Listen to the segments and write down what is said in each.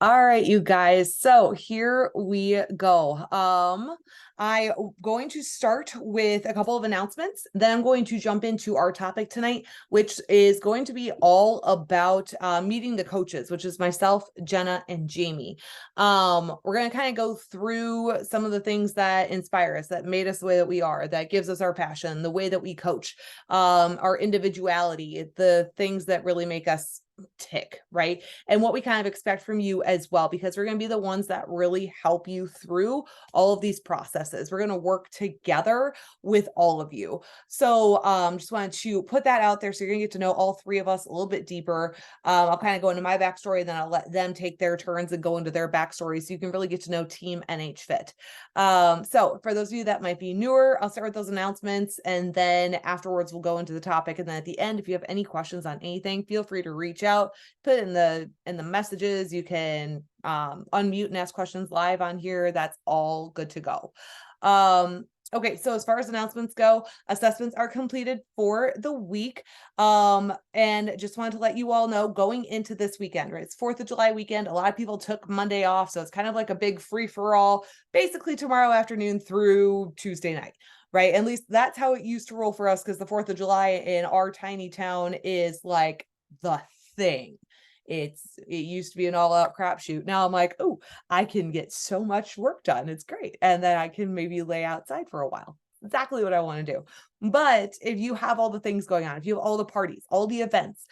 All right, you guys. So here we go. I'm going to start with a couple of announcements. Then I'm going to jump into our topic tonight, which is going to be all about meeting the coaches, which is myself, Jenna, and Jamie. We're going to kind of go through some of the things that inspire us, that made us the way that we are, that gives us our passion, the way that we coach, our individuality, the things that really make us tick, right? And what we kind of expect from you as well, because we're going to be the ones that really help you through all of these processes. We're going to work together with all of you. So just wanted to put that out there. So you're going to get to know all three of us a little bit deeper. I'll kind of go into my backstory, and then I'll let them take their turns and go into their backstory, so you can really get to know Team NH Fit. So for those of you that might be newer, I'll start with those announcements, and then afterwards we'll go into the topic. And then at the end, if you have any questions on anything, feel free to reach out, put it in the messages. You can unmute and ask questions live on here. That's all good to go. Okay, so as far as announcements go, assessments are completed for the week. And just wanted to let you all know, going into this weekend, right? It's 4th of July weekend. A lot of people took Monday off, so it's kind of like a big free for all, basically tomorrow afternoon through Tuesday night. Right. At least that's how it used to roll for us, because the 4th of July in our tiny town is like the thing. It used to be an all-out crapshoot. Now I'm like, oh, I can get so much work done. It's great. And then I can maybe lay outside for a while. Exactly what I want to do. But if you have all the things going on, if you have all the parties, all the events,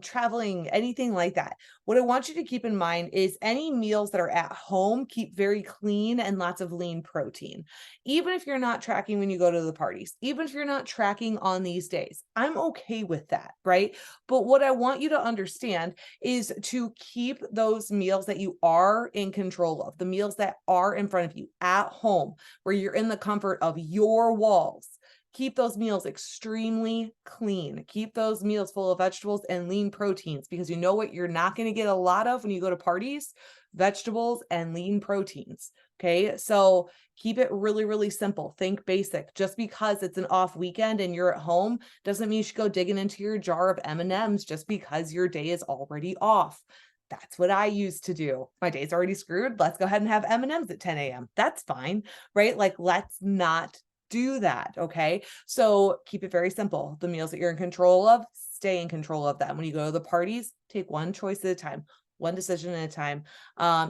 traveling, anything like that, what I want you to keep in mind is any meals that are at home, keep very clean and lots of lean protein. Even if you're not tracking when you go to the parties, even if you're not tracking on these days, I'm okay with that, right? But what I want you to understand is to keep those meals that you are in control of, the meals that are in front of you at home, where you're in the comfort of your walls. Keep those meals extremely clean. Keep those meals full of vegetables and lean proteins, because you know what you're not going to get a lot of when you go to parties? Vegetables and lean proteins. Okay, so keep it really, really simple. Think basic. Just because it's an off weekend and you're at home doesn't mean you should go digging into your jar of M&Ms just because your day is already off. That's what I used to do. My day's already screwed. Let's go ahead and have M&Ms at 10 a.m. That's fine, right? Like, let's not do that. Okay. So keep it very simple. The meals that you're in control of, stay in control of them. When you go to the parties, take one choice at a time, one decision at a time.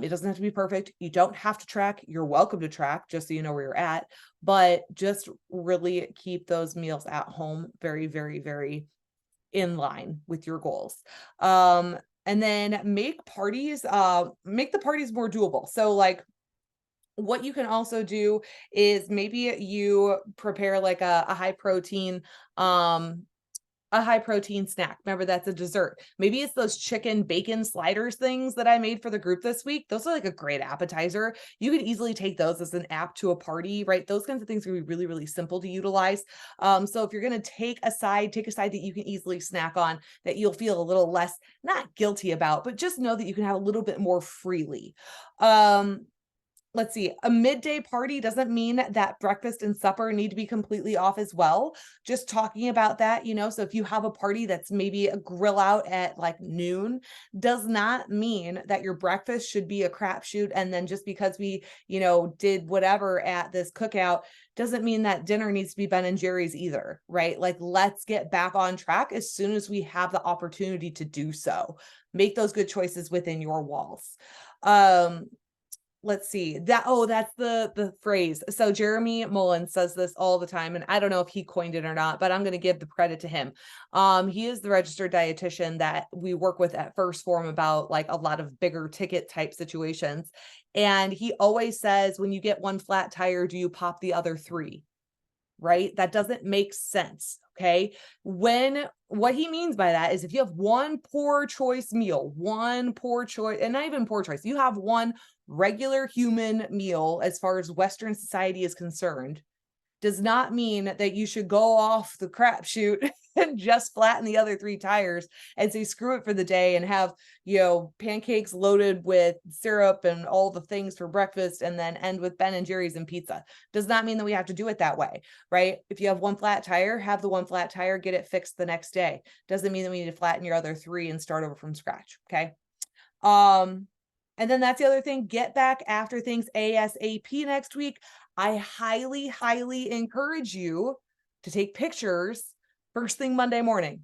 It doesn't have to be perfect. You don't have to track. You're welcome to track, just so you know where you're at, but just really keep those meals at home very, very, very in line with your goals. And then make the parties more doable. So like, what you can also do is maybe you prepare like a high protein snack. Remember, that's a dessert. Maybe it's those chicken bacon sliders things that I made for the group this week. Those are like a great appetizer. You could easily take those as an app to a party, right? Those kinds of things are gonna be really, really simple to utilize. So if you're gonna take a side that you can easily snack on, that you'll feel a little less, not guilty about, but just know that you can have a little bit more freely. Um, let's see, a midday party doesn't mean that breakfast and supper need to be completely off as well. Just talking about that, so if you have a party that's maybe a grill out at like noon, does not mean that your breakfast should be a crapshoot. And then just because we, did whatever at this cookout, doesn't mean that dinner needs to be Ben and Jerry's either, right? Like, let's get back on track as soon as we have the opportunity to do so. Make those good choices within your walls. Um, let's see that's the phrase. So Jeremy Mullins says this all the time, and I don't know if he coined it or not, but I'm going to give the credit to him. He is the registered dietitian that we work with at First Form about like a lot of bigger ticket type situations, and he always says, when you get one flat tire, do you pop the other three? Right? That doesn't make sense. Okay. What he means by that is, if you have one poor choice meal, one poor choice, and not even poor choice, you have one regular human meal as far as Western society is concerned, does not mean that you should go off the crapshoot and just flatten the other three tires and say screw it for the day and have, pancakes loaded with syrup and all the things for breakfast and then end with Ben and Jerry's and pizza. Does not mean that we have to do it that way, right? If you have one flat tire, have the one flat tire, get it fixed the next day. Doesn't mean that we need to flatten your other three and start over from scratch. Okay. And then that's the other thing, get back after things ASAP next week. I highly, highly encourage you to take pictures first thing Monday morning.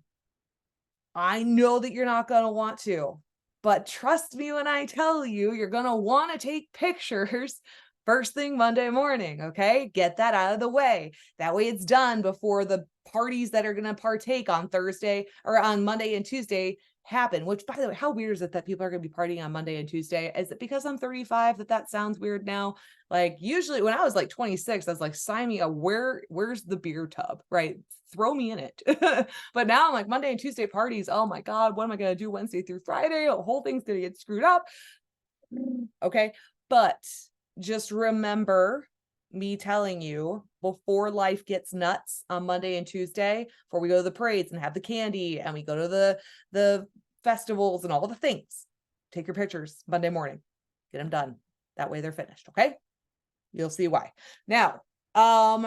I know that you're not going to want to, but trust me when I tell you, you're going to want to take pictures first thing Monday morning. Okay. Get that out of the way. That way it's done before the parties that are going to partake on Thursday or on Monday and Tuesday happen, which, by the way, how weird is it that people are going to be partying on Monday and Tuesday? Is it because I'm 35 that sounds weird now? Like, usually when I was like 26, I was like, sign me up. Where's the beer tub? Right? Throw me in it. But now I'm like, Monday and Tuesday parties. Oh my God, what am I going to do Wednesday through Friday? The whole thing's going to get screwed up. Okay. But just remember me telling you before life gets nuts on Monday and Tuesday, before we go to the parades and have the candy and we go to the festivals and all the things, take your pictures Monday morning, get them done. That way they're finished. Okay. You'll see why. Now,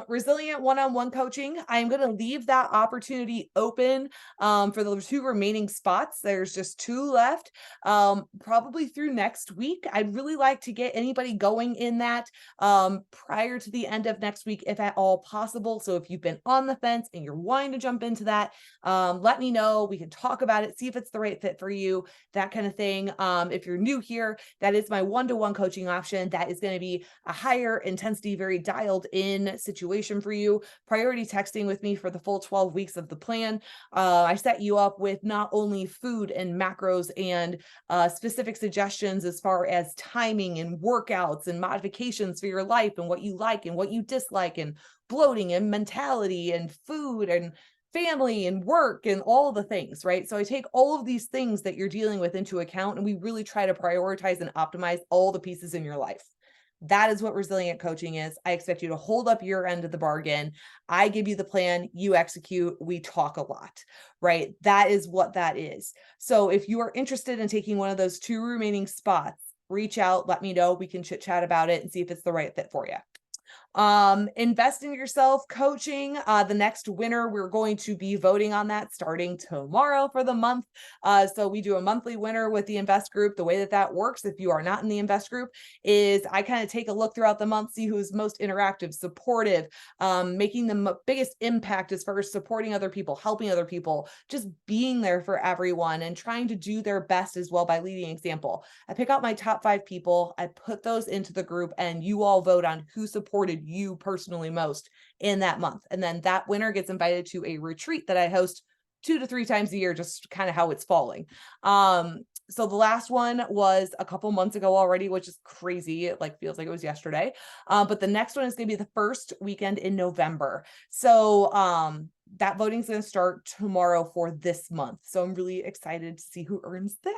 resilient one-on-one coaching, I'm going to leave that opportunity open for the 2 remaining spots. There's just 2 left, probably through next week. I'd really like to get anybody going in that prior to the end of next week, if at all possible. So if you've been on the fence and you're wanting to jump into that, let me know. We can talk about it, see if it's the right fit for you, that kind of thing. If you're new here, that is my one-to-one coaching option. That is going to be a higher intensity, very dialed in situation for you. Priority texting with me for the full 12 weeks of the plan. I set you up with not only food and macros and specific suggestions as far as timing and workouts and modifications for your life and what you like and what you dislike and bloating and mentality and food and family and work and all the things, right? So I take all of these things that you're dealing with into account, and we really try to prioritize and optimize all the pieces in your life. That is what resilient coaching is. I expect you to hold up your end of the bargain. I give you the plan, you execute, we talk a lot, right? That is what that is. So if you are interested in taking one of those 2 remaining spots, reach out, let me know. We can chit chat about it and see if it's the right fit for you. Invest in yourself coaching. The next winner, we're going to be voting on that starting tomorrow for the month. So we do a monthly winner with the Invest group. The way that works, if you are not in the Invest group, is I kind of take a look throughout the month, see who's most interactive, supportive, making the biggest impact as far as supporting other people, helping other people, just being there for everyone and trying to do their best as well by leading example. I pick out my top 5 people, I put those into the group, and you all vote on who supported you personally most in that month. And then that winner gets invited to a retreat that I host 2 to 3 times a year, just kind of how it's falling. So the last one was a couple months ago already, which is crazy. It like feels like it was yesterday. But the next one is going to be the first weekend in November. So that voting is going to start tomorrow for this month. So I'm really excited to see who earns that.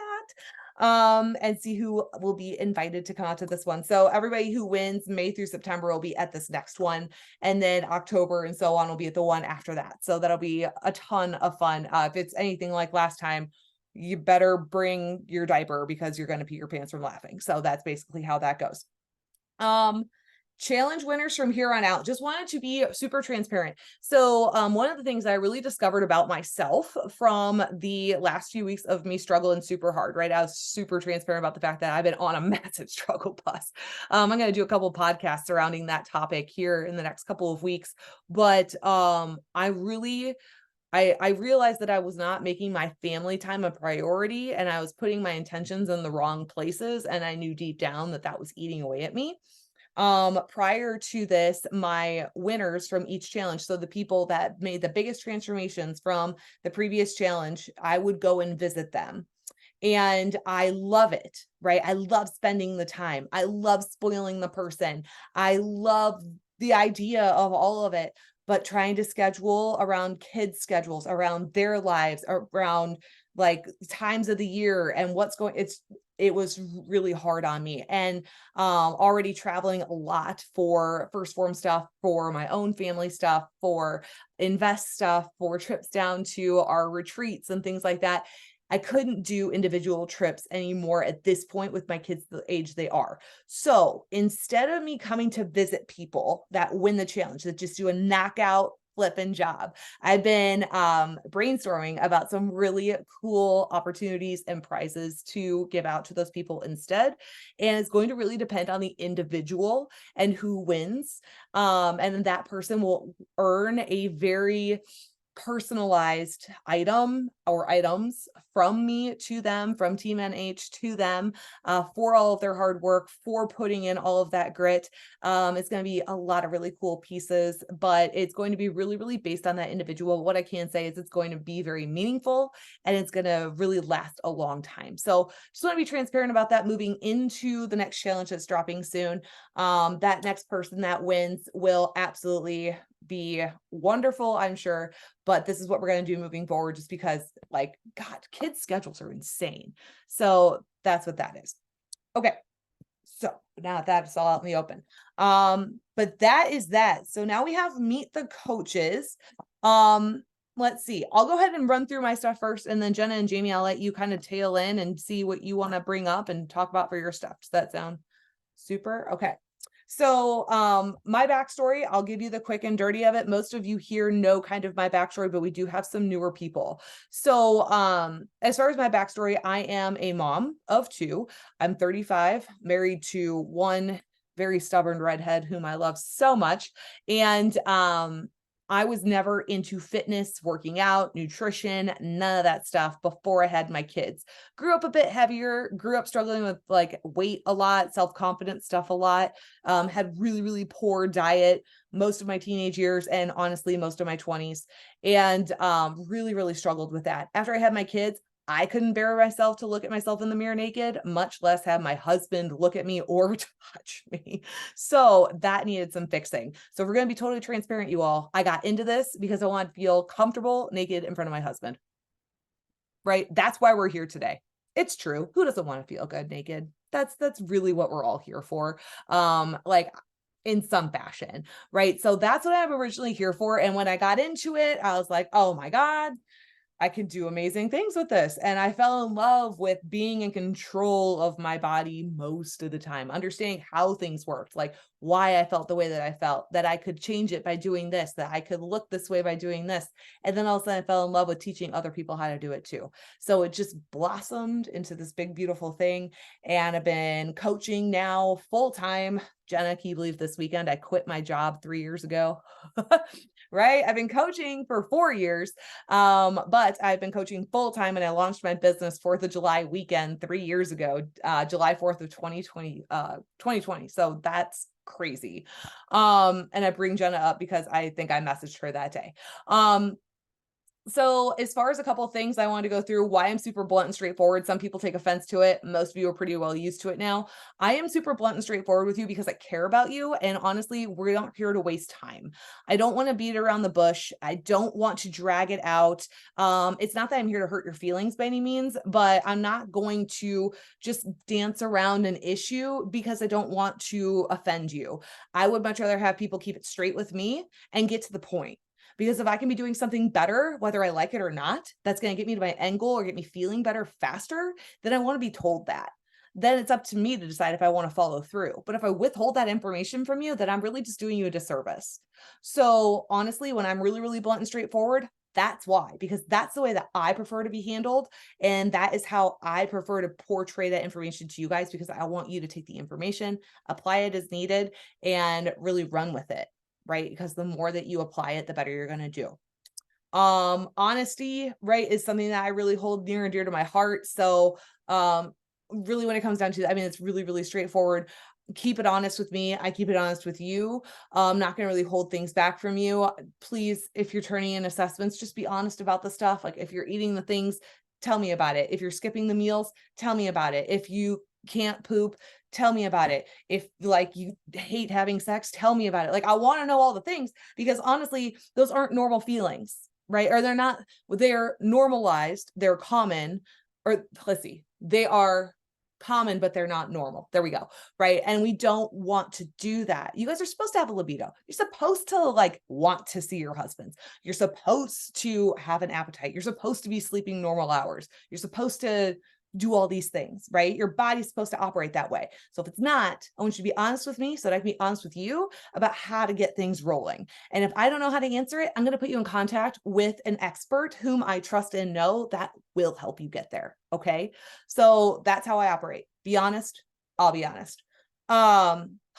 And see who will be invited to come out to this one. So everybody who wins May through September will be at this next one. And then October and so on will be at the one after that. So that'll be a ton of fun. If it's anything like last time, you better bring your diaper because you're going to pee your pants from laughing. So that's basically how that goes. Challenge winners from here on out. Just wanted to be super transparent. So one of the things I really discovered about myself from the last few weeks of me struggling super hard, right? I was super transparent about the fact that I've been on a massive struggle bus. I'm going to do a couple podcasts surrounding that topic here in the next couple of weeks. But I realized that I was not making my family time a priority, and I was putting my intentions in the wrong places. And I knew deep down that was eating away at me. Prior to this, my winners from each challenge, so the people that made the biggest transformations from the previous challenge, I would go and visit them. And I love it, right? I love spending the time. I love spoiling the person. I love the idea of all of it, but trying to schedule around kids' schedules, around their lives, around like times of the year and what's going, it was really hard on me. And already traveling a lot for First Form stuff, for my own family stuff, for Invest stuff, for trips down to our retreats and things like that. I couldn't do individual trips anymore at this point with my kids the age they are. So instead of me coming to visit people that win the challenge, that just do a knockout flipping job. I've been brainstorming about some really cool opportunities and prizes to give out to those people instead. And it's going to really depend on the individual and who wins. And then that person will earn a very personalized item or items from me to them, from Team NH to them, for all of their hard work, for putting in all of that grit. It's going to be a lot of really cool pieces, but it's going to be really, really based on that individual. What I can say is it's going to be very meaningful and it's going to really last a long time. So just want to be transparent about that moving into the next challenge that's dropping soon. That next person that wins will absolutely be wonderful, I'm sure. But this is what we're going to do moving forward, just because, like, God, kids' schedules are insane. So that's what that is. Okay. So now that's all out in the open. But that is that. So now we have meet the coaches. Let's see. I'll go ahead and run through my stuff first, and then Jenna and Jamie, I'll let you kind of tail in and see what you want to bring up and talk about for your stuff. Does that sound super? Okay. So my backstory, I'll give you the quick and dirty of it. Most of you here know kind of my backstory, but we do have some newer people. So as far as my backstory, I am a mom of two. I'm 35, married to one very stubborn redhead whom I love so much. And I was never into fitness, working out, nutrition, none of that stuff before I had my kids. Grew up a bit heavier, grew up struggling with like weight a lot, self-confidence stuff a lot, had really, really poor diet most of my teenage years and honestly, most of my 20s, and really, really struggled with that. After I had my kids, I couldn't bear myself to look at myself in the mirror naked, much less have my husband look at me or touch me. So that needed some fixing. So if we're going to be totally transparent, you all, I got into this because I want to feel comfortable naked in front of my husband. Right? That's why we're here today. It's true. Who doesn't want to feel good naked? That's really what we're all here for. Like in some fashion, right? So that's what I'm originally here for. And when I got into it, I was like, oh my God, I can do amazing things with this. And I fell in love with being in control of my body most of the time, understanding how things worked, like why I felt the way that I felt, that I could change it by doing this, that I could look this way by doing this. And then all of a sudden I fell in love with teaching other people how to do it too. So it just blossomed into this big, beautiful thing. And I've been coaching now full time. Jenna, can you believe this weekend I quit my job 3 years ago? Right? I've been coaching for 4 years, but I've been coaching full time, and I launched my business 4th of July weekend 3 years ago, July 4th of 2020. So that's crazy. And I bring Jenna up because I think I messaged her that day. So as far as a couple of things I wanted to go through, why I'm super blunt and straightforward. Some people take offense to it. Most of you are pretty well used to it now. I am super blunt and straightforward with you because I care about you. And honestly, we're not here to waste time. I don't want to beat around the bush. I don't want to drag it out. It's not that I'm here to hurt your feelings by any means, but I'm not going to just dance around an issue because I don't want to offend you. I would much rather have people keep it straight with me and get to the point. Because if I can be doing something better, whether I like it or not, that's going to get me to my end goal or get me feeling better faster, then I want to be told that. Then it's up to me to decide if I want to follow through. But if I withhold that information from you, then I'm really just doing you a disservice. So honestly, when I'm really, really blunt and straightforward, that's why, because that's the way that I prefer to be handled. And that is how I prefer to portray that information to you guys, because I want you to take the information, apply it as needed, and really run with it. Right? Because the more that you apply it, the better you're going to do. Honesty, right, is something that I really hold near and dear to my heart. So, really when it comes down to, I mean, it's really, really straightforward. Keep it honest with me. I keep it honest with you. I'm not going to really hold things back from you. Please, if you're turning in assessments, just be honest about the stuff. Like if you're eating the things, tell me about it. If you're skipping the meals, tell me about it. If you can't poop, tell me about it. If like you hate having sex, tell me about it. Like I want to know all the things, because honestly, those aren't normal feelings, right? Or they're normalized, they're common, or let's see, they are common, but they're not normal. There we go. Right. And we don't want to do that. You guys are supposed to have a libido. You're supposed to like want to see your husbands. You're supposed to have an appetite. You're supposed to be sleeping normal hours. You're supposed to do all these things, right? Your body's supposed to operate that way. So if it's not, I want you to be honest with me so that I can be honest with you about how to get things rolling. And if I don't know how to answer it, I'm going to put you in contact with an expert whom I trust and know that will help you get there. Okay. So that's how I operate. Be honest. I'll be honest.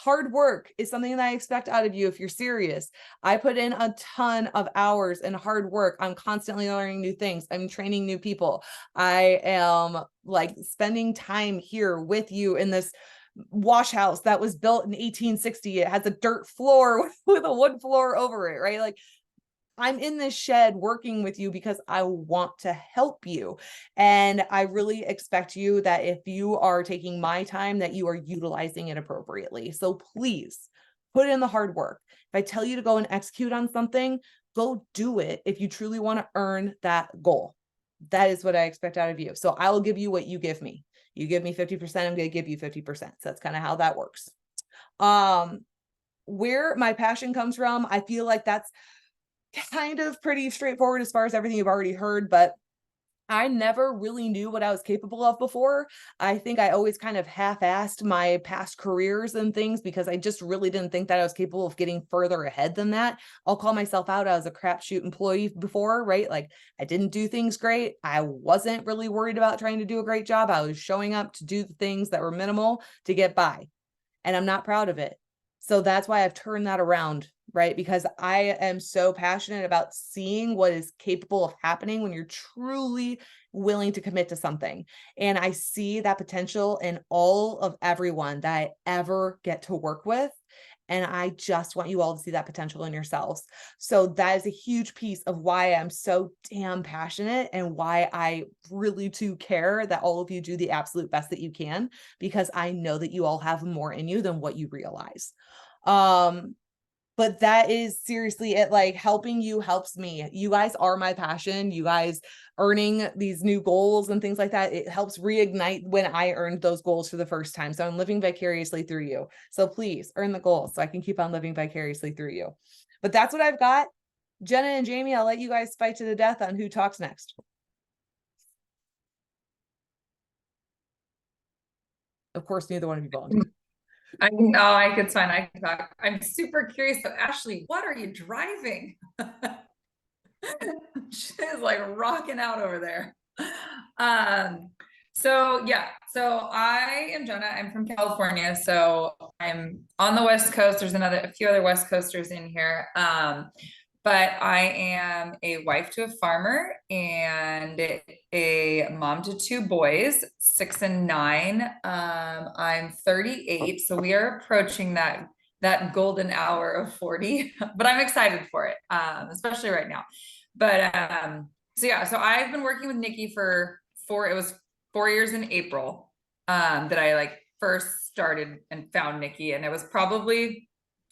Hard work is something that I expect out of you if you're serious. I put in a ton of hours and hard work. I'm constantly learning new things. I'm training new people. I am like spending time here with you in this wash house that was built in 1860. It has a dirt floor with a wood floor over it, right? Like, I'm in this shed working with you because I want to help you. And I really expect you that if you are taking my time, that you are utilizing it appropriately. So please put in the hard work. If I tell you to go and execute on something, go do it if you truly want to earn that goal. That is what I expect out of you. So I will give you what you give me. You give me 50%, I'm going to give you 50%. So that's kind of how that works. Where my passion comes from, I feel like that's kind of pretty straightforward as far as everything you've already heard, but I never really knew what I was capable of before. I think I always kind of half-assed my past careers and things because I just really didn't think that I was capable of getting further ahead than that. I'll call myself out as a crapshoot employee before, right? Like, I didn't do things great. I wasn't really worried about trying to do a great job. I was showing up to do the things that were minimal to get by, and I'm not proud of it. So that's why I've turned that around, right? Because I am so passionate about seeing what is capable of happening when you're truly willing to commit to something. And I see that potential in all of everyone that I ever get to work with. And I just want you all to see that potential in yourselves. So that is a huge piece of why I'm so damn passionate and why I really do care that all of you do the absolute best that you can, because I know that you all have more in you than what you realize. But that is seriously it. Like, helping you helps me. You guys are my passion. You guys earning these new goals and things like that, it helps reignite when I earned those goals for the first time. So I'm living vicariously through you. So please earn the goals so I can keep on living vicariously through you. But that's what I've got. Jenna and Jamie, I'll let you guys fight to the death on who talks next. Of course, neither one of you volunteered. I know, it's fine. I can talk. I'm super curious. So, Ashley, what are you driving? She's like rocking out over there. So yeah, so I am Jenna. I'm from California. So I'm on the West Coast. There's a few other West Coasters in here. But I am a wife to a farmer and a mom to two boys, 6 and 9. I'm 38, so we are approaching that golden hour of 40, but I'm excited for it, especially right now. But so yeah, so I've been working with Nikki for it was 4 years in April that I like first started and found Nikki, and it was probably,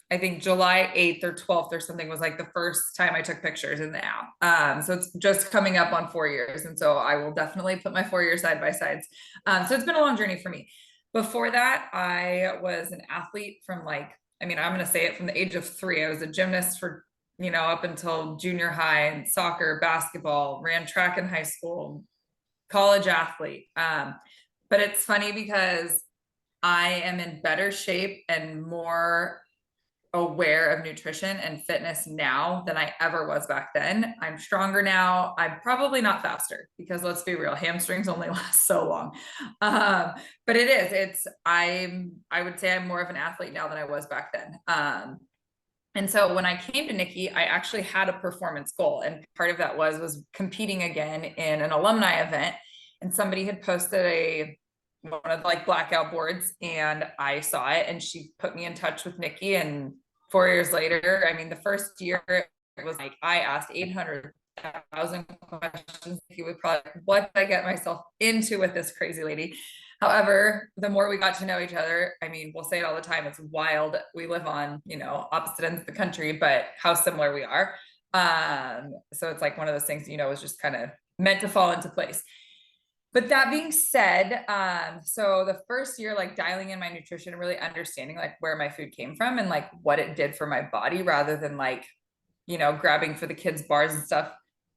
I think, July 8th or 12th or something was like the first time I took pictures in the app. So it's just coming up on 4 years. And so I will definitely put my 4 year side by sides. So it's been a long journey for me. Before that, I was an athlete from I'm going to say it from the age of 3. I was a gymnast for, up until junior high, and soccer, basketball, ran track in high school, college athlete. But it's funny because I am in better shape and more aware of nutrition and fitness now than I ever was back then. I'm stronger now. I'm probably not faster because, let's be real, hamstrings only last so long. But I would say I'm more of an athlete now than I was back then. And so when I came to Nikki, I actually had a performance goal. And part of that was competing again in an alumni event. And somebody had posted one of the blackout boards, and I saw it, and she put me in touch with Nikki. And 4 years later, I mean, the first year it was I asked 800,000 questions. He would probably, what did I get myself into with this crazy lady? However, the more we got to know each other, I mean, we'll say it all the time, it's wild. We live on, opposite ends of the country, but how similar we are. So it's like one of those things, is just kind of meant to fall into place. But that being said, so the first year, dialing in my nutrition and really understanding where my food came from and what it did for my body, rather than grabbing for the kids' bars and stuff.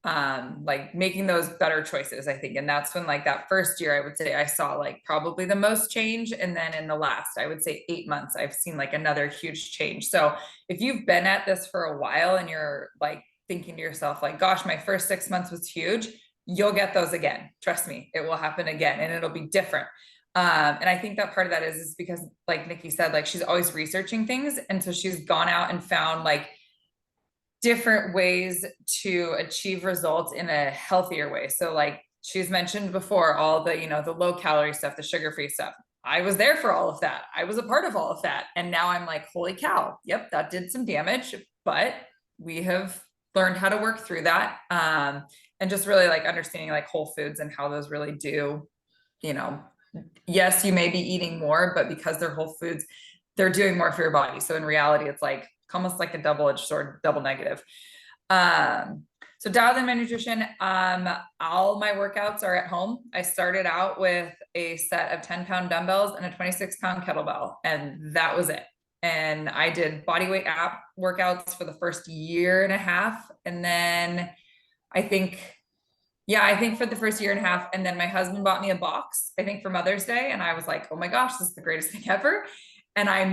like making those better choices, I think. And that's when like that first year, I would say I saw like probably the most change. And then in the last, I would say 8 months, I've seen like another huge change. So if you've been at this for a while and you're like thinking to yourself, like, gosh, my first 6 months was huge, you'll get those again. Trust me, it will happen again and it'll be different. And I think that part of that is because like Nikki said, like she's always researching things. And so she's gone out and found like different ways to achieve results in a healthier way. So like she's mentioned before, all the, the low calorie stuff, the sugar-free stuff. I was there for all of that. I was a part of all of that. And now I'm like, holy cow. Yep. That did some damage, but we have learned how to work through that. And just really like understanding like whole foods and how those really do, yes, you may be eating more, but because they're whole foods, they're doing more for your body. So in reality, it's like almost like a double-edged sword, double negative. So dialed in my nutrition. All my workouts are at home. I started out with a set of 10-pound dumbbells and a 26-pound kettlebell, and that was it. And I did body weight app workouts for the first year and a half. And then I think for the first year and a half. And then my husband bought me a box, I think for Mother's Day. And I was like, oh my gosh, this is the greatest thing ever. And I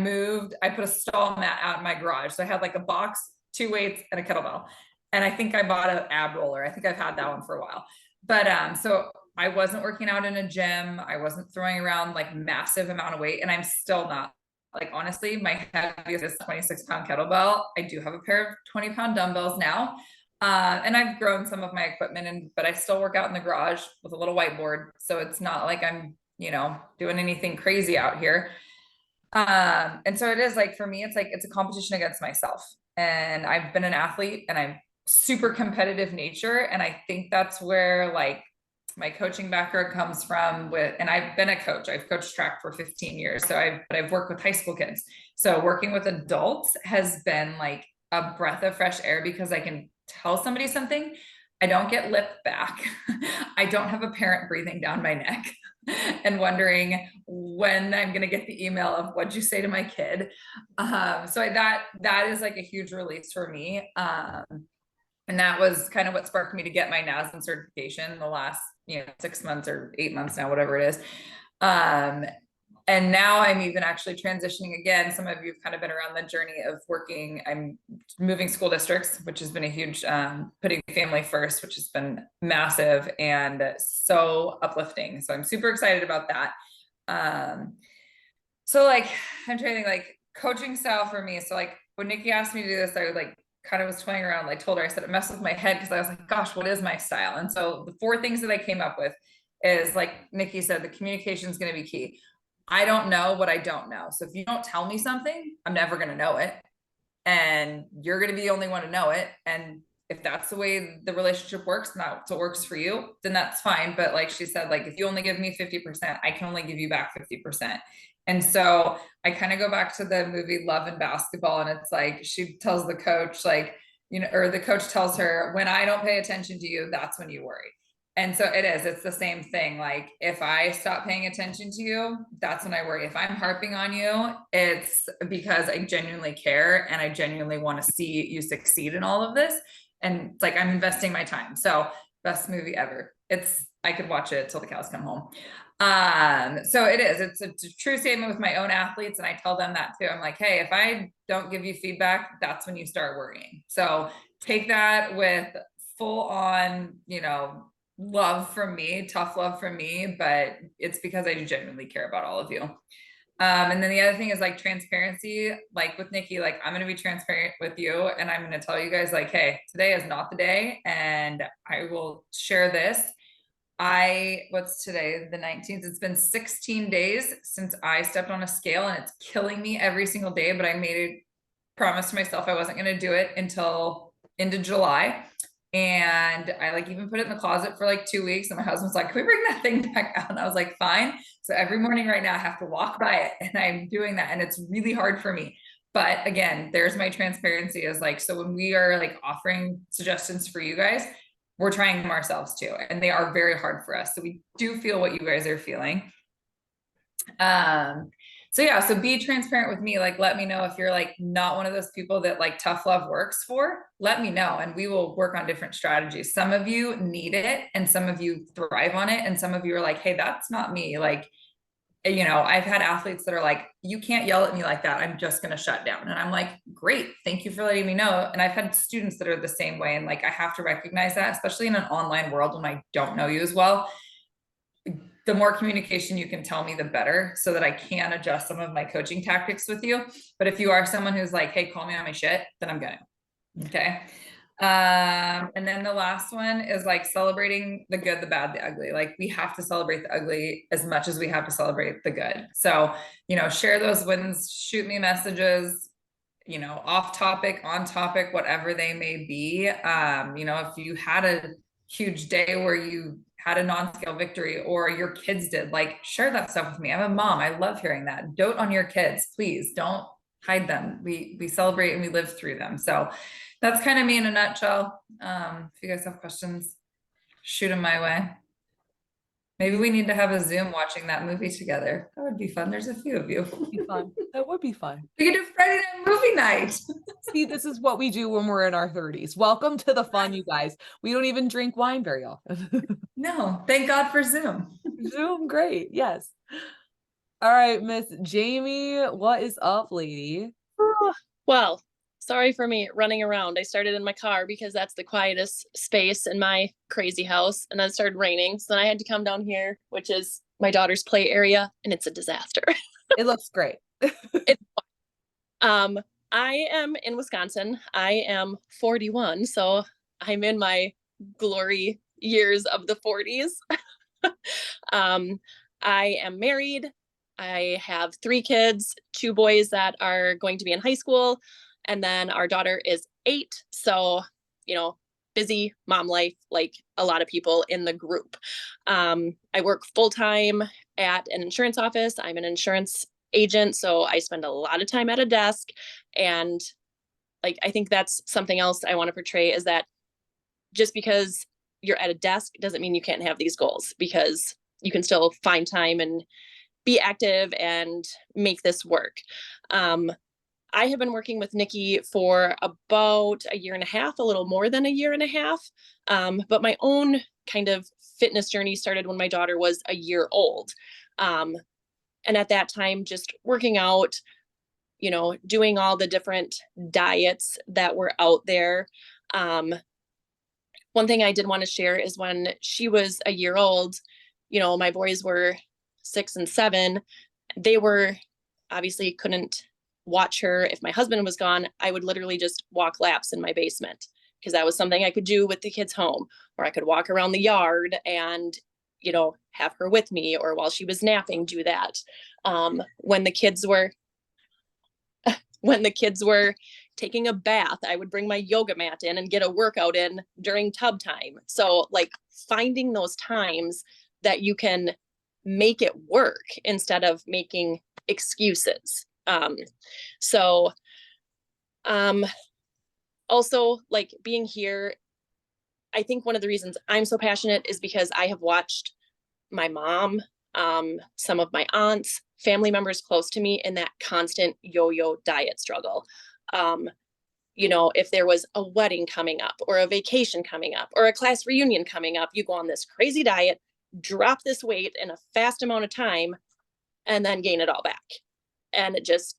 put a stall mat out in my garage. So I had like a box, 2 weights and a kettlebell. And I think I bought an ab roller. I think I've had that one for a while. But so I wasn't working out in a gym. I wasn't throwing around like massive amount of weight. And I'm still not. Like, honestly, my heaviest is 26-pound kettlebell. I do have a pair of 20-pound dumbbells now. And I've grown some of my equipment, but I still work out in the garage with a little whiteboard. So it's not like I'm, doing anything crazy out here. And so it is like, for me, it's like, it's a competition against myself. And I've been an athlete and I'm super competitive nature. And I think that's where like my coaching background comes from and I've been a coach. I've coached track for 15 years. So I've worked with high school kids. So working with adults has been like a breath of fresh air because I can tell somebody something. I don't get lip back. I don't have a parent breathing down my neck and wondering when I'm going to get the email of what'd you say to my kid. So that is like a huge release for me. And that was kind of what sparked me to get my NASM certification in the last, 6 months or 8 months now, whatever it is. And now I'm even actually transitioning again. Some of you have kind of been around the journey of working. I'm moving school districts, which has been a huge, putting family first, which has been massive and so uplifting. So I'm super excited about that. So like, I'm trying to think like coaching style for me. So like when Nikki asked me to do this, I would like kind of was toying around. I told her, I said, it messed with my head because I was like, gosh, what is my style? And so the 4 things that I came up with is like Nikki said, the communication is going to be key. I don't know what I don't know. So if you don't tell me something, I'm never going to know it. And you're going to be the only one to know it. And if that's the way the relationship works, and that's what works for you, then that's fine. But like she said, like, if you only give me 50%, I can only give you back 50%. And so I kind of go back to the movie Love and Basketball. And it's like, she tells the coach, like, or the coach tells her, when I don't pay attention to you, that's when you worry. And so it's the same thing. Like if I stop paying attention to you, that's when I worry. If I'm harping on you, it's because I genuinely care and I genuinely want to see you succeed in all of this. And it's like, I'm investing my time. So best movie ever. I could watch it till the cows come home. So it's a true statement with my own athletes. And I tell them that too. I'm like, hey, if I don't give you feedback, that's when you start worrying. So take that with full on, love from me, tough love from me, but it's because I genuinely care about all of you. And then the other thing is like transparency, like with Nikki, like I'm going to be transparent with you and I'm going to tell you guys like, hey, today is not the day. And I will share this. What's today? The 19th. It's been 16 days since I stepped on a scale and it's killing me every single day, but I made a promise to myself I wasn't going to do it until into July. And I like even put it in the closet for like 2 weeks. And my husband's like, can we bring that thing back out? And I was like, fine. So every morning right now I have to walk by it and I'm doing that. And it's really hard for me. But again, there's my transparency is like, so when we are like offering suggestions for you guys, we're trying them ourselves too. And they are very hard for us. So we do feel what you guys are feeling. So So yeah, so be transparent with me. Like, let me know if you're like not one of those people that like tough love works for. Let me know, and we will work on different strategies. Some of you need it, and some of you thrive on it, and some of you are like, hey, that's not me. Like, you know, I've had athletes that are like, you can't yell at me like that. I'm just going to shut down. And I'm like, great. Thank you for letting me know. And I've had students that are the same way. And like, I have to recognize that, especially in an online world when I don't know you as well. The more communication you can tell me, the better, so that I can adjust some of my coaching tactics with you. But if you are someone who's like, hey, call me on my shit, then I'm gonna. Okay. And then the last one is like celebrating the good, the bad, the ugly. Like, we have to celebrate the ugly as much as we have to celebrate the good. So, you know, share those wins, shoot me messages, you know, off topic, on topic, whatever they may be. You know, if you had a huge day where you had a non-scale victory, or your kids did, like, share that stuff with me. I'm a mom. I love hearing that. Dote on your kids, please. Don't hide them. We celebrate and we live through them. So that's kind of me in a nutshell. If you guys have questions, shoot them my way. Maybe we need to have a Zoom watching that movie together. That would be fun. There's a few of you. Be fun. That would be fun. We could do Friday night movie night. See, this is what we do when we're in our 30s. Welcome to the fun, you guys. We don't even drink wine very often. No, thank God for Zoom. Zoom, great. Yes. All right, Miss Jamie, what is up, lady? Well, sorry for me running around. I started in my car because that's the quietest space in my crazy house. And then it started raining. So then I had to come down here, which is my daughter's play area, and it's a disaster. It looks great. I am in Wisconsin. I am 41, so I'm in my glory years of the 40s. I am married. I have 3 kids, 2 boys that are going to be in high school, and then our daughter is 8. So, you know, busy mom life, like a lot of people in the group. I work full-time at an insurance office. I'm an insurance agent, so I spend a lot of time at a desk. And like, I think that's something else I want to portray, is that just because you're at a desk doesn't mean you can't have these goals, because you can still find time and be active and make this work. I have been working with Nikki for about a year and a half, a little more than a year and a half. But my own kind of fitness journey started when my daughter was a year old. And at that time, just working out, you know, doing all the different diets that were out there. One thing I did want to share is when she was a year old, you know, my boys were 6 and 7. They were obviously couldn't watch her. If my husband was gone, I would literally just walk laps in my basement, because that was something I could do with the kids home, or I could walk around the yard and, you know, have her with me, or while she was napping, do that. When the kids were taking a bath, I would bring my yoga mat in and get a workout in during tub time. So like, finding those times that you can make it work instead of making excuses. Also, like, being here, I think one of the reasons I'm so passionate is because I have watched my mom, some of my aunts, family members close to me in that constant yo-yo diet struggle. You know, if there was a wedding coming up, or a vacation coming up, or a class reunion coming up, you go on this crazy diet, drop this weight in a fast amount of time, and then gain it all back. And it just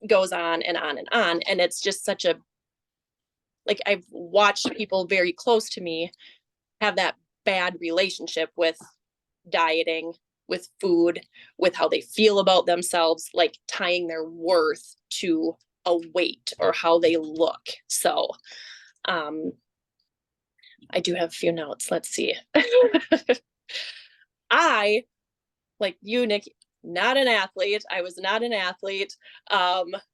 goes on and on and on. And it's just such a, like, I've watched people very close to me have that bad relationship with dieting, with food, with how they feel about themselves, like tying their worth to a weight or how they look. So I do have a few notes. Let's see. I, like you, Nick, not an athlete. I was not an athlete.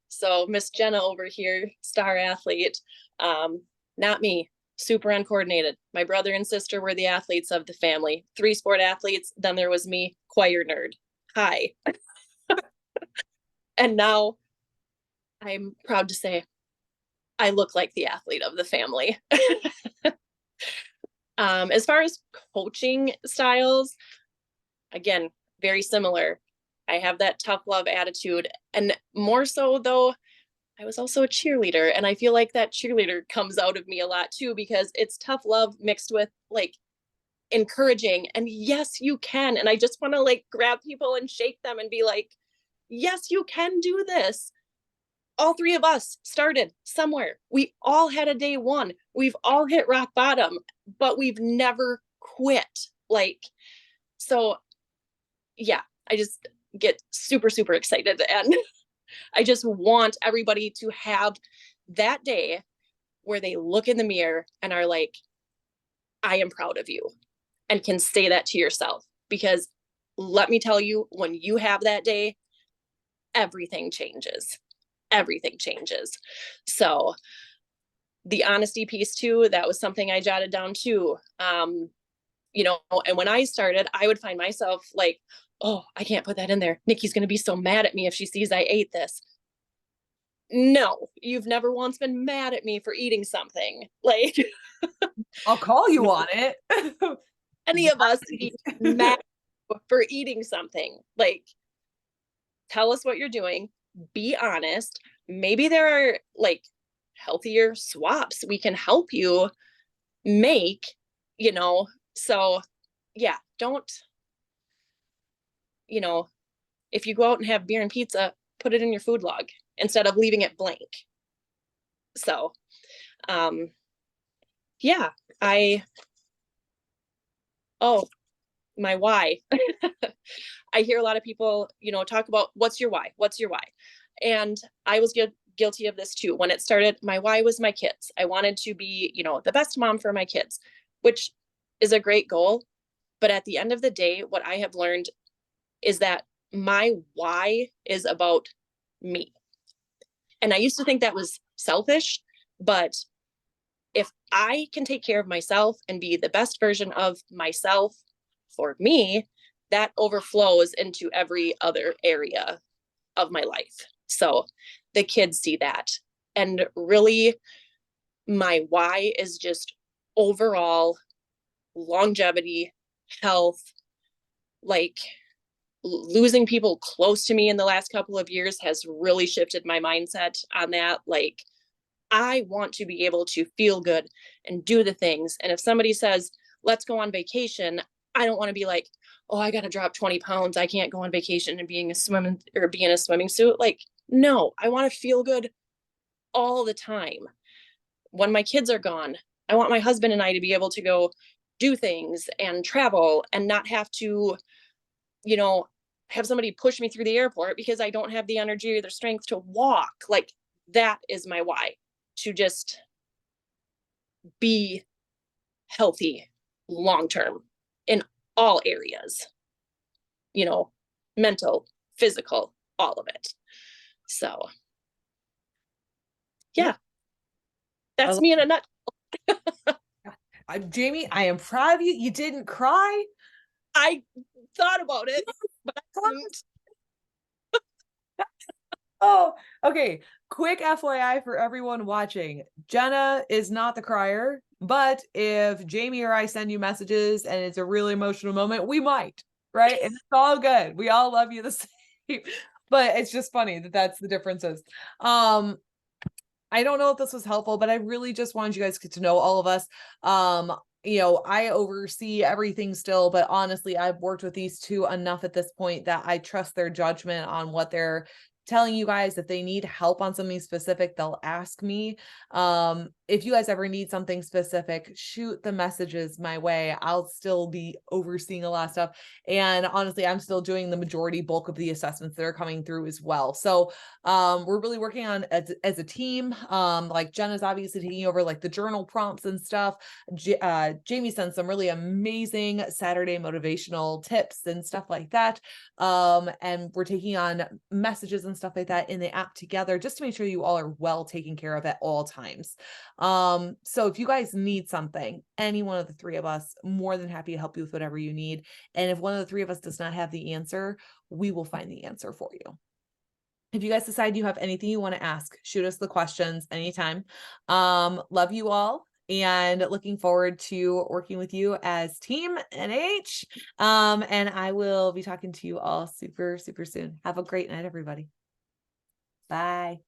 So Miss Jenna over here, star athlete, not me, super uncoordinated. My brother and sister were the athletes of the family, 3 sport athletes. Then there was me, choir nerd. Hi. And now I'm proud to say I look like the athlete of the family. As far as coaching styles, again, very similar. I have that tough love attitude. And more so though, I was also a cheerleader, and I feel like that cheerleader comes out of me a lot too, because it's tough love mixed with like encouraging and yes, you can. And I just want to like grab people and shake them and be like, yes, you can do this. All three of us started somewhere. We all had a day one. We've all hit rock bottom, but we've never quit. Like, so yeah, I just get super, super excited. And I just want everybody to have that day where they look in the mirror and are like, I am proud of you, and can say that to yourself. Because let me tell you, when you have that day, everything changes. Everything changes. So the honesty piece too, that was something I jotted down too. You know, and when I started, I would find myself like, oh, I can't put that in there. Nikki's going to be so mad at me if she sees I ate this. No, you've never once been mad at me for eating something. Like, I'll call you on it. any of us be mad for eating something. Like, tell us what you're doing. Be honest. Maybe there are like healthier swaps we can help you make, you know. So yeah, don't, you know, if you go out and have beer and pizza, put it in your food log instead of leaving it blank. So yeah, my why. I hear a lot of people, you know, talk about what's your why? What's your why? And I was guilty of this too. When it started, my why was my kids. I wanted to be, you know, the best mom for my kids, which is a great goal. But at the end of the day, what I have learned is that my why is about me. And I used to think that was selfish, but if I can take care of myself and be the best version of myself for me, that overflows into every other area of my life. So the kids see that. And really, my why is just overall longevity, health, like losing people close to me in the last couple of years has really shifted my mindset on that. Like, I want to be able to feel good and do the things. And if somebody says, let's go on vacation, I don't want to be like, oh, I got to drop 20 pounds. I can't go on vacation and be in a swimming suit. Like, no, I want to feel good all the time. When my kids are gone, I want my husband and I to be able to go do things and travel and not have to, you know, have somebody push me through the airport because I don't have the energy or the strength to walk. Like, that is my why, to just be healthy long-term in all areas, you know, mental, physical, all of it. So yeah, that's me in a nutshell. Jamie, I am proud of you. You didn't cry. I thought about it, but I didn't. Oh, okay. Quick FYI for everyone watching. Jenna is not the crier, but if Jamie or I send you messages and it's a really emotional moment, we might, right? And it's all good. We all love you the same. But it's just funny that that's the differences. I don't know if this was helpful, but I really just wanted you guys to get to know all of us. You know, I oversee everything still, but honestly, I've worked with these two enough at this point that I trust their judgment on what they're telling you guys. If they need help on something specific, they'll ask me. If you guys ever need something specific, shoot the messages my way. I'll still be overseeing a lot of stuff. And honestly, I'm still doing the majority bulk of the assessments that are coming through as well. So we're really working on as a team. Like Jenna's obviously taking over like the journal prompts and stuff. Jamie sends some really amazing Saturday motivational tips and stuff like that. And we're taking on messages and stuff like that in the app together, just to make sure you all are well taken care of at all times. So if you guys need something, any one of the three of us, more than happy to help you with whatever you need. And if one of the three of us does not have the answer, we will find the answer for you. If you guys decide you have anything you want to ask, shoot us the questions anytime. Love you all. and looking forward to working with you as Team NH. And I will be talking to you all super, super soon. Have a great night, everybody. Bye.